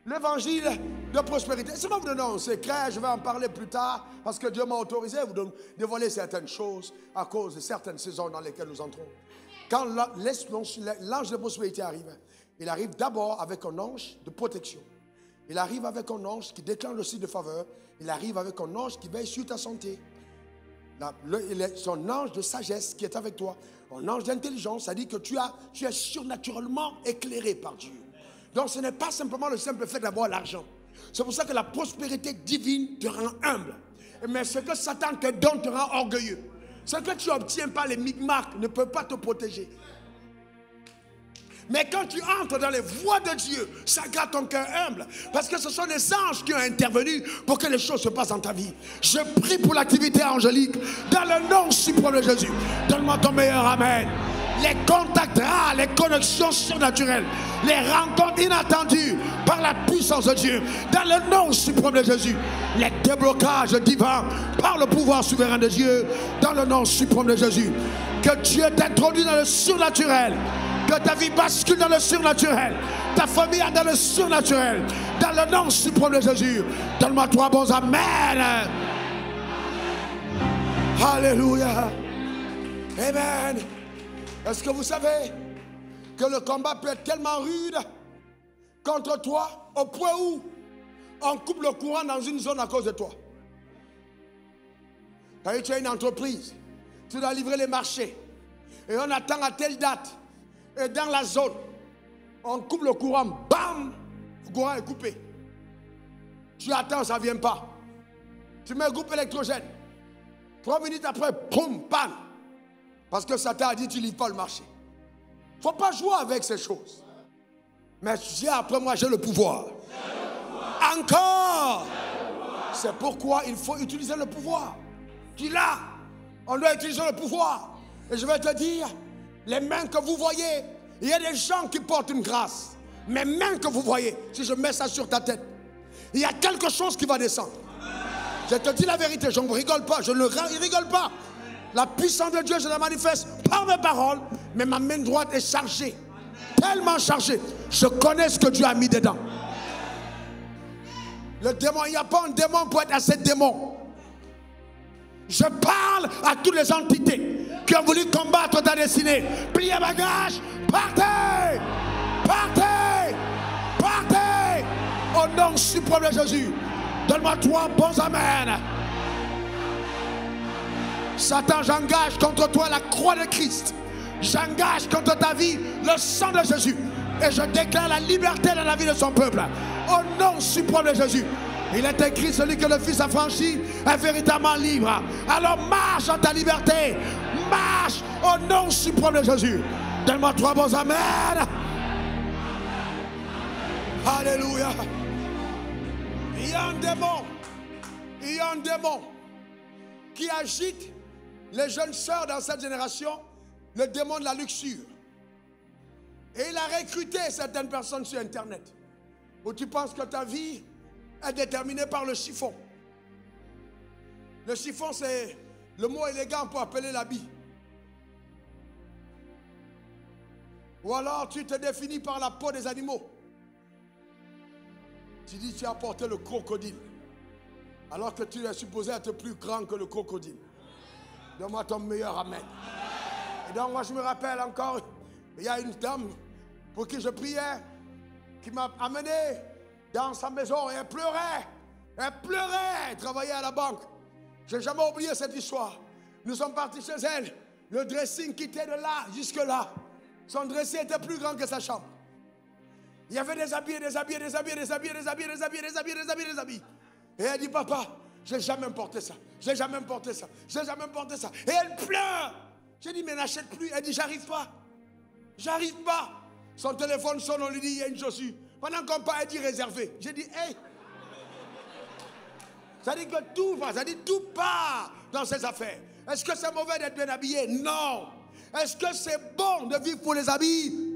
A: l'évangile de prospérité. C'est pas vous donner un secret, je vais en parler plus tard, parce que Dieu m'a autorisé à vous dévoiler certaines choses à cause de certaines saisons dans lesquelles nous entrons. Quand l'ange de prospérité arrive, il arrive d'abord avec un ange de protection. Il arrive avec un ange qui déclenche le signe de faveur. Il arrive avec un ange qui veille sur ta santé. Son ange de sagesse qui est avec toi. Un ange d'intelligence, ça dit que tu es surnaturellement éclairé par Dieu. Donc ce n'est pas simplement le simple fait d'avoir l'argent. C'est pour ça que la prospérité divine te rend humble. Mais ce que Satan te donne te rend orgueilleux. Ce que tu obtiens par les micmacs ne peut pas te protéger. Mais quand tu entres dans les voies de Dieu, ça garde ton cœur humble. Parce que ce sont les anges qui ont intervenu pour que les choses se passent dans ta vie. Je prie pour l'activité angélique dans le nom suprême de Jésus. Donne-moi ton meilleur amen. Les contacts rares, les connexions surnaturelles, les rencontres inattendues par la puissance de Dieu, dans le nom suprême de Jésus, les déblocages divins par le pouvoir souverain de Dieu, dans le nom suprême de Jésus. Que Dieu t'introduise dans le surnaturel, que ta vie bascule dans le surnaturel, ta famille est dans le surnaturel, dans le nom suprême de Jésus. Donne-moi 3 bons amen. Alléluia. Amen. Est-ce que vous savez que le combat peut être tellement rude contre toi au point où on coupe le courant dans une zone à cause de toi? Quand tu as une entreprise, tu dois livrer les marchés et on attend à telle date et dans la zone, on coupe le courant, bam, le courant est coupé. Tu attends, ça ne vient pas. Tu mets un groupe électrogène. 3 minutes après, boum, panne. Parce que Satan a dit, tu ne livres pas le marché. Il ne faut pas jouer avec ces choses. Mais si après moi, j'ai le pouvoir. Encore. C'est pourquoi il faut utiliser le pouvoir. Qu'il a. On doit utiliser le pouvoir. Et je vais te dire, les mains que vous voyez, il y a des gens qui portent une grâce. Mais mains que vous voyez, si je mets ça sur ta tête, il y a quelque chose qui va descendre. Je te dis la vérité, je ne rigole pas, je ne rigole pas. La puissance de Dieu, je la manifeste par mes paroles, mais ma main droite est chargée, tellement chargée. Je connais ce que Dieu a mis dedans. Le démon, il n'y a pas un démon pour être à ce démon. Je parle à toutes les entités qui ont voulu combattre ta destinée. Pliez bagage, partez, partez, partez, au nom suprême de Jésus. Donne-moi 3 bons amen. Satan, j'engage contre toi la croix de Christ. J'engage contre ta vie le sang de Jésus. Et je déclare la liberté dans la vie de son peuple. Au nom suprême de Jésus. Il est écrit, celui que le Fils a franchi est véritablement libre. Alors marche dans ta liberté. Marche au nom suprême de Jésus. Donne-moi 3 bons amen. Alléluia. Il y a un démon. Il y a un démon qui agite les jeunes sœurs dans cette génération, le démon de la luxure. Et il a recruté certaines personnes sur Internet où tu penses que ta vie est déterminée par le chiffon. Le chiffon, c'est le mot élégant pour appeler l'habit. Ou alors tu te définis par la peau des animaux. Tu dis tu as porté le crocodile, alors que tu es supposé être plus grand que le crocodile. Donne-moi ton meilleur amen. Et donc moi je me rappelle encore, il y a une dame pour qui je priais, qui m'a amené dans sa maison et elle pleurait. Elle travaillait à la banque. Je n'ai jamais oublié cette histoire. Nous sommes partis chez elle. Le dressing quittait de là jusque là. Son dressing était plus grand que sa chambre. Il y avait des habits, des habits, des habits, des habits, des habits, des habits, des habits, des habits, des habits. Et elle dit, papa, je n'ai jamais porté ça. Je n'ai jamais porté ça. Je n'ai jamais porté ça. Et elle pleure. J'ai dit, mais n'achète plus. Elle dit, j'arrive pas. J'arrive pas. Son téléphone sonne, on lui dit, il y a une chaussure. Pendant qu'on parle, elle dit réservé. J'ai dit, hey. Ça dit que tout va, ça dit tout part dans ses affaires. Est-ce que c'est mauvais d'être bien habillé? Non. Est-ce que c'est bon de vivre pour les habits?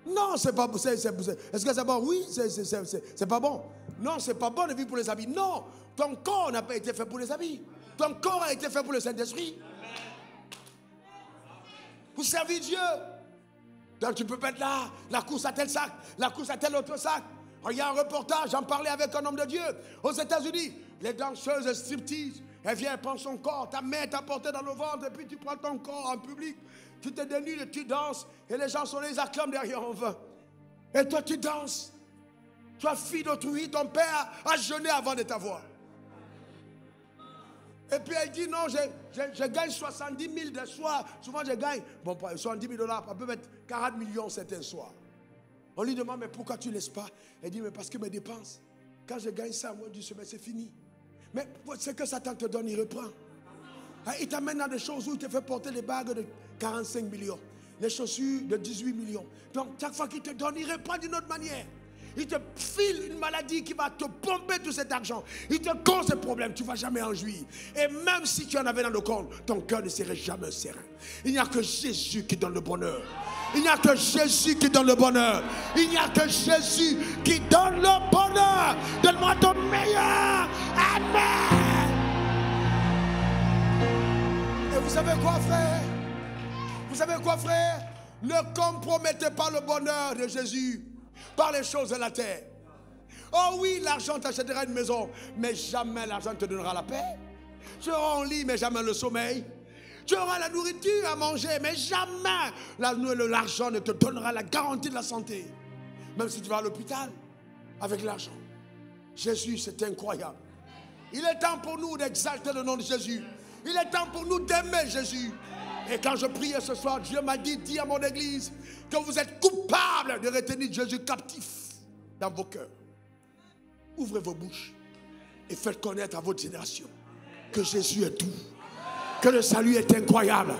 A: Non, c'est pas bon. Est-ce que c'est bon? Oui, c'est pas bon. Non, c'est pas bon de vivre pour les habits. Non, ton corps n'a pas été fait pour les habits. Ton corps a été fait pour le Saint-Esprit. Pour servir Dieu. Donc tu peux mettre là, la course à tel sac, la course à tel autre sac. Il y a un reportage, j'en parlais avec un homme de Dieu aux États-Unis. Les danseuses striptease, elle vient, elle prend son corps, ta main t'a porté dans le ventre, et puis tu prends ton corps en public, tu te dénudes, tu danses, et les gens sont les acclament derrière en vain. Et toi tu danses. Toi, fille d'autrui, ton père a jeûné avant de t'avoir. Et puis elle dit non, je gagne 70 000 de soir. Souvent je gagne, bon, pas 70 000 $, on peut mettre 40 millions certains soirs. On lui demande, mais pourquoi tu ne laisses pas? Elle dit, mais parce que mes dépenses, quand je gagne ça, moi, du semaine, c'est fini. Mais ce que Satan te donne, il reprend. Il t'amène dans des choses où il te fait porter les bagues de 45 millions, les chaussures de 18 millions. Donc, chaque fois qu'il te donne, il reprend d'une autre manière. Il te file une maladie qui va te pomper tout cet argent. Il te cause des problèmes, tu ne vas jamais en jouir. Et même si tu en avais dans le compte, ton cœur ne serait jamais serein. Il n'y a que Jésus qui donne le bonheur. Il n'y a que Jésus qui donne le bonheur. Il n'y a que Jésus qui donne le bonheur. Donne-moi ton meilleur. Amen. Et vous savez quoi, frère? Vous savez quoi, frère? Ne compromettez pas le bonheur de Jésus par les choses de la terre. Oh oui, l'argent t'achètera une maison, mais jamais l'argent te donnera la paix. Tu auras un lit, mais jamais le sommeil. Tu auras la nourriture à manger, mais jamais l'argent ne te donnera la garantie de la santé. Même si tu vas à l'hôpital avec l'argent. Jésus, c'est incroyable. Il est temps pour nous d'exalter le nom de Jésus. Il est temps pour nous d'aimer Jésus. Et quand je priais ce soir, Dieu m'a dit, dis à mon église que vous êtes coupables de retenir Jésus captif dans vos cœurs. Ouvrez vos bouches et faites connaître à votre génération que Jésus est tout. Que le salut est incroyable.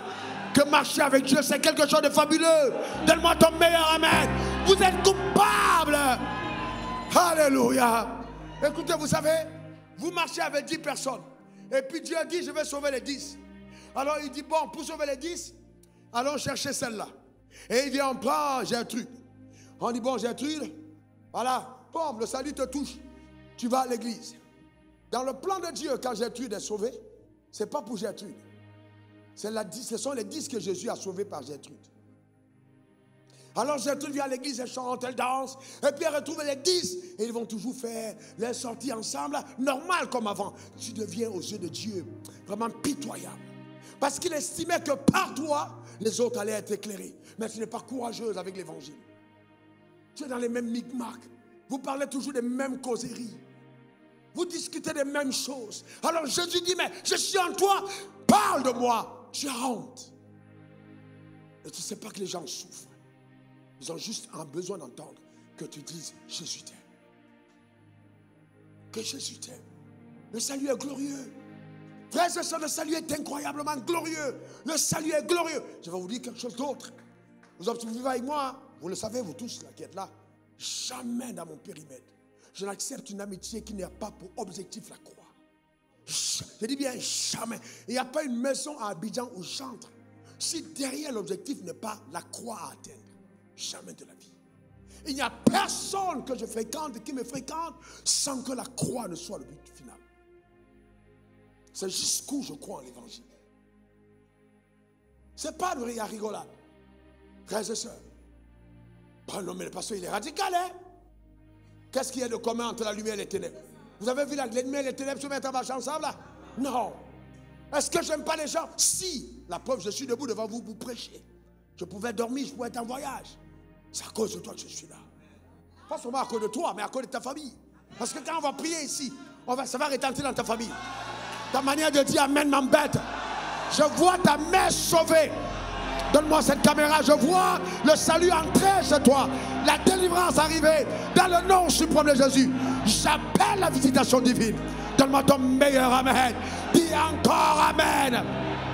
A: Que marcher avec Dieu, c'est quelque chose de fabuleux. Donne-moi ton meilleur amen. Vous êtes coupables. Alléluia. Écoutez, vous savez, vous marchez avec 10 personnes. Et puis Dieu dit, je vais sauver les 10. Alors il dit, bon, pour sauver les 10, allons chercher celle-là. Et il vient, on prend Gertrude. On dit, bon, Gertrude, voilà, boum, le salut te touche. Tu vas à l'église. Dans le plan de Dieu, quand Gertrude est sauvée, ce n'est pas pour Gertrude. Ce sont les 10 que Jésus a sauvés par Gertrude. Alors Gertrude vient à l'église, elle chante, elle danse, et puis elle retrouve les 10, et ils vont toujours faire les sorties ensemble, normal comme avant. Tu deviens aux yeux de Dieu vraiment pitoyable. Parce qu'il estimait que par toi, les autres allaient être éclairés. Mais tu n'es pas courageuse avec l'évangile. Tu es dans les mêmes micmacs. Vous parlez toujours des mêmes causeries. Vous discutez des mêmes choses. Alors Jésus dit, mais je suis en toi, parle de moi. Tu as honte. Et tu ne sais pas que les gens souffrent. Ils ont juste un besoin d'entendre que tu dises, Jésus t'aime. Que Jésus t'aime. Le salut est glorieux. Frères et sœurs, le salut est incroyablement glorieux. Le salut est glorieux. Je vais vous dire quelque chose d'autre. Vous vivez avec moi, vous le savez, vous tous là, qui êtes là. Jamais dans mon périmètre, je n'accepte une amitié qui n'a pas pour objectif la croix. Je dis bien jamais. Il n'y a pas une maison à Abidjan où j'entre si derrière l'objectif n'est pas la croix à atteindre. Jamais de la vie. Il n'y a personne que je fréquente qui me fréquente sans que la croix ne soit le but final. C'est jusqu'où je crois en l'évangile. Ce n'est pas de rigolade. Frères et sœurs. Non, mais le pasteur, il est radical, hein? Qu'est-ce qu'il y a de commun entre la lumière et les ténèbres? Vous avez vu la lumière et les ténèbres se mettre à marcher ensemble, là? Non. Est-ce que je n'aime pas les gens? Si. La preuve, je suis debout devant vous pour prêcher. Je pouvais dormir, je pouvais être en voyage. C'est à cause de toi que je suis là. Pas seulement à cause de toi, mais à cause de ta famille. Parce que quand on va prier ici, ça va retentir dans ta famille. Ta manière de dire Amen m'embête. Je vois ta mère sauvée. Donne-moi cette caméra, je vois le salut entrer chez toi, la délivrance arriver dans le nom suprême de Jésus. J'appelle la visitation divine. Donne-moi ton meilleur amen. Dis encore amen.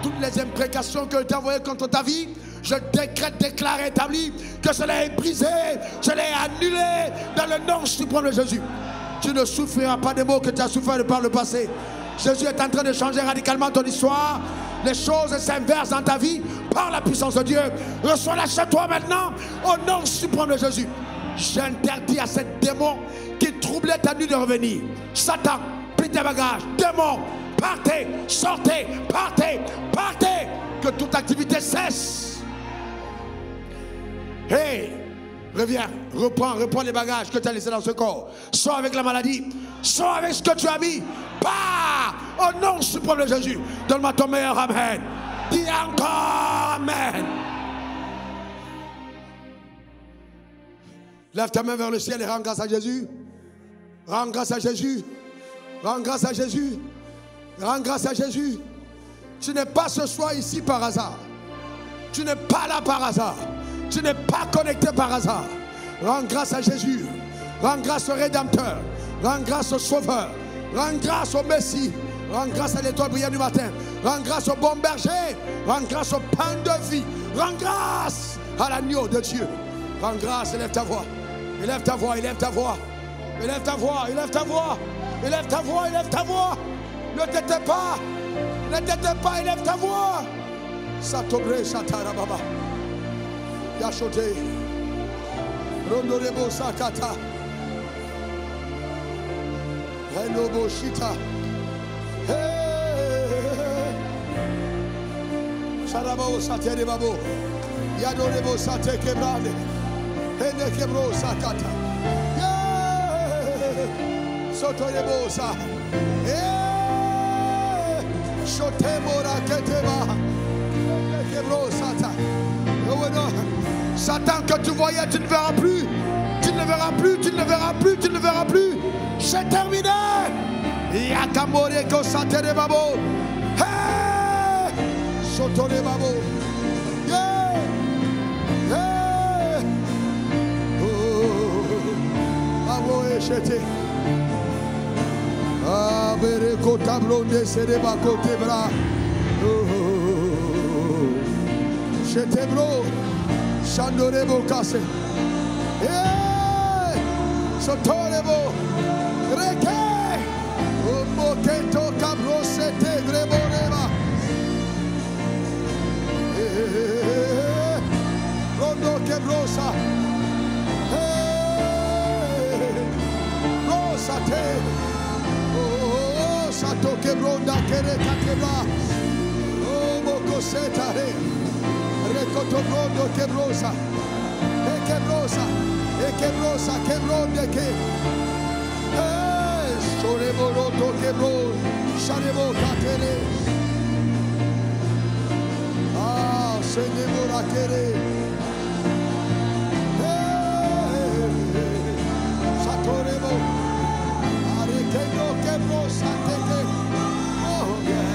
A: Toutes les imprécations que tu as envoyées contre ta vie, je décrète, déclare, établis que cela est brisé, je l'ai annulé dans le nom suprême de Jésus. Tu ne souffriras pas des maux que tu as souffert par le passé. Jésus est en train de changer radicalement ton histoire. Les choses s'inversent dans ta vie par la puissance de Dieu. Reçois-la chez toi maintenant au nom suprême de Jésus. J'interdis à cette démon qui troublait ta nuit de revenir. Satan, plie tes bagages. Démon, partez, sortez, partez, partez. Que toute activité cesse. Hey, reviens, reprends les bagages que tu as laissés dans ce corps. Sors avec la maladie, sors avec ce que tu as mis. Pars au nom suprême de Jésus. Donne-moi ton meilleur amen. Dis encore amen. Lève ta main vers le ciel et rends grâce à Jésus. Rends grâce à Jésus. Rends grâce à Jésus. Rends grâce à Jésus. Tu n'es pas ce soir ici par hasard. Tu n'es pas là par hasard. Tu n'es pas connecté par hasard. Rends grâce à Jésus. Rends grâce au Rédempteur. Rends grâce au Sauveur. Rends grâce au Messie. Rends grâce à l'étoile brillante du matin. Rends grâce au bon berger. Rends grâce au pain de vie. Rends grâce à l'agneau de Dieu. Rends grâce, élève ta voix. Élève ta voix, élève ta voix. Élève ta voix, élève ta voix. Élève ta voix, élève ta voix. Ne t'étais pas. Ne t'étais pas, élève ta voix. Satobre, Satarababa. Yachote. Rondorebo Sakata. Renobo Shita. Hey. Sarabo Satere Babo. Yadorebo Sate Kebrane. Hene Kebro Sakata. Sotorebo Sa. Shotemora Keteba. Kebro Sata. Satan que tu voyais, tu ne verras plus. Tu ne verras plus, tu ne verras plus, tu ne verras plus. C'est terminé. Yakamore ko satere babo. Hey! Sotore babo. Yeah! Yeah! Oh! Abo echete. Abere ko tablonde sereba ko tebra. Oh! Chete bro. Shandorebo kase. Eh! Sotorebo. Reke. Omoketo kabro sete greboreba. Eh! Rondo kebrosa. Eh! Rosate. Oh, sato kebronda kere kateba. Oh, mokoseta he. Recotobrondo quebrosa, quebrosa, quebronde que, soremoroto quebro, charemo catele, ah, senemora quere, satoremo, arequendo quebrosa teque, oh yeah.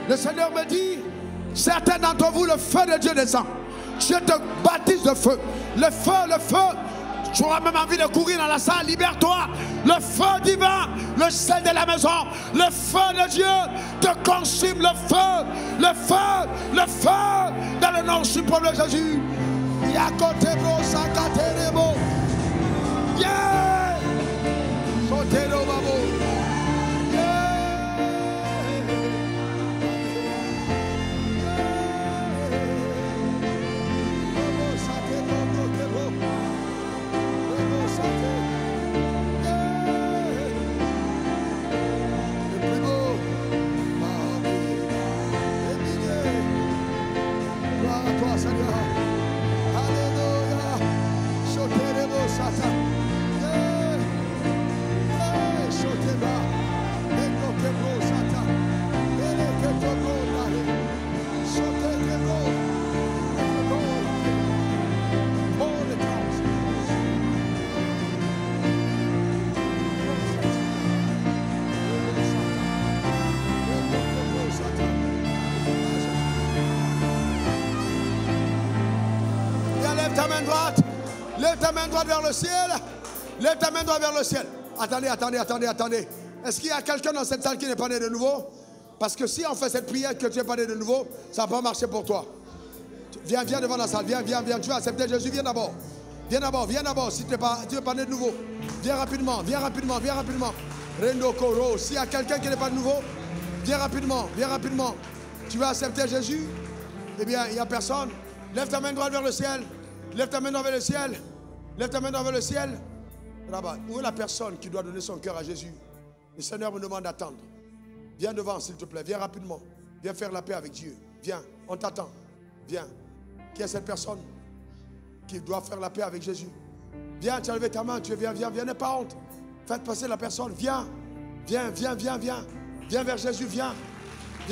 A: Le Seigneur me dit, certains d'entre vous, le feu de Dieu descend. Dieu te baptise de feu. Le feu, le feu. Tu auras même envie de courir dans la salle, libère-toi. Le feu divin, le sel de la maison, le feu de Dieu te consume, le feu, dans le nom suprême de Jésus. Yakotebo sakaterebo. Yeah! Sotero babo. Alléluia. Alléluia. ta main droite. Lève ta main droite vers le ciel. Lève ta main droite vers le ciel. Attendez. Est-ce qu'il y a quelqu'un dans cette salle qui n'est pas né de nouveau? Parce que si on fait cette prière que tu n'es pas né de nouveau, ça ne va pas marcher pour toi. Viens devant la salle. Viens. Tu vas accepter Jésus. Viens d'abord. Si tu n'es pas né de nouveau. Viens rapidement. Rendo Koro. S'il y a quelqu'un qui n'est pas de nouveau, viens rapidement. Tu vas accepter Jésus? Eh bien, il n'y a personne. Lève ta main droite vers le ciel. Lève ta main droite vers le ciel. Là-bas, où est la personne qui doit donner son cœur à Jésus? Le Seigneur me demande d'attendre. Viens devant, s'il te plaît. Viens rapidement. Viens faire la paix avec Dieu. Viens, on t'attend. Viens. Qui est cette personne qui doit faire la paix avec Jésus? Viens, tu as levé ta main. Viens, n'aie pas honte. Faites passer la personne. Viens vers Jésus. Viens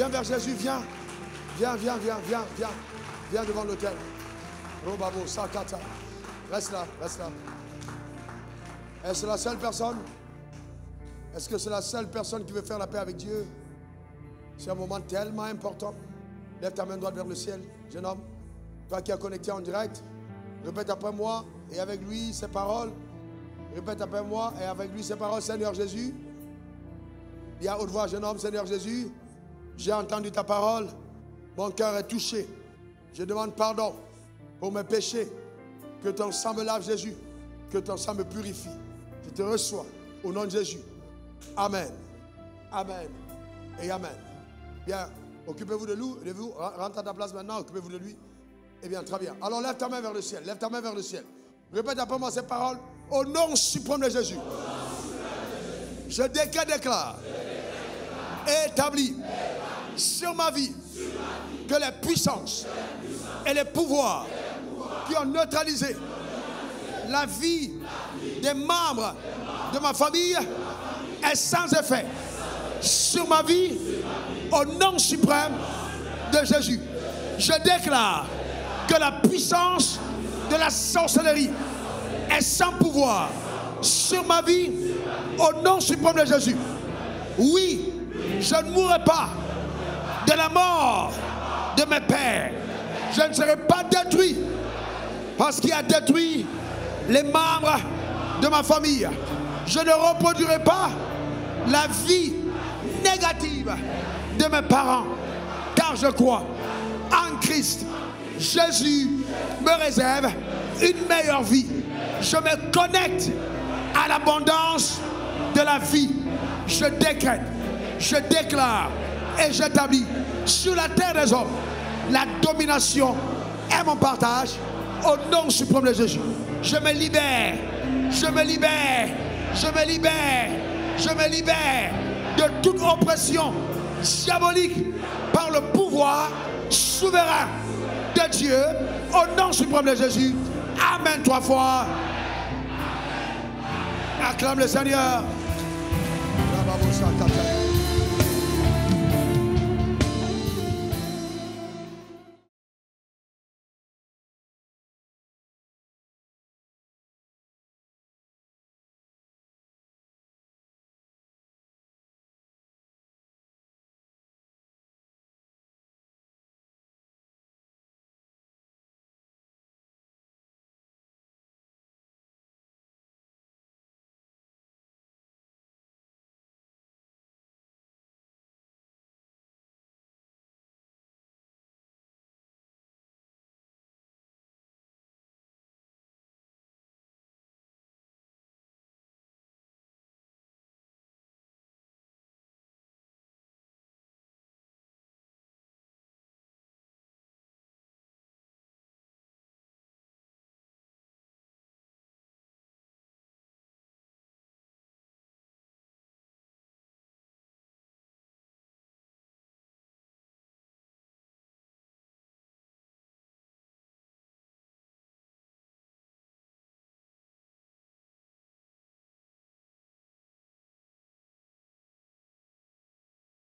A: vers Jésus. Viens devant l'autel. Robabo, Sakata. Reste là. Est-ce que c'est la seule personne? Est-ce que c'est la seule personne qui veut faire la paix avec Dieu? C'est un moment tellement important. Lève ta main droite vers le ciel, jeune homme. Toi qui es connecté en direct, répète après moi et avec lui ces paroles. Seigneur Jésus. Dis à haute voix, jeune homme, Seigneur Jésus, j'ai entendu ta parole. Mon cœur est touché. Je demande pardon pour mes péchés. Que ton sang me lave, Jésus. Que ton sang me purifie. Je te reçois au nom de Jésus. Amen. Et amen. Bien, occupez-vous de lui. Rentre à ta place maintenant, occupez-vous de lui. Eh bien, très bien. Alors lève ta main vers le ciel. Répète après moi ces paroles. Au nom suprême de Jésus. Je déclare, établi sur ma vie, que les puissances et les pouvoirs qui ont neutralisé la vie des membres de ma famille est sans effet sur ma vie au nom suprême de Jésus. Je déclare que la puissance de la sorcellerie est sans pouvoir sur ma vie au nom suprême de Jésus. Oui, je ne mourrai pas de la mort de mes pères. Je ne serai pas détruit parce qu'il a détruit les membres de ma famille. Je ne reproduirai pas la vie négative de mes parents, car je crois en Christ. Jésus me réserve une meilleure vie. Je me connecte à l'abondance de la vie. Je décrète, je déclare et j'établis sur la terre des hommes la domination et mon partage au nom suprême de Jésus. Je me libère de toute oppression diabolique par le pouvoir souverain de Dieu au nom suprême de Jésus. Amen 3 fois. Acclame le Seigneur.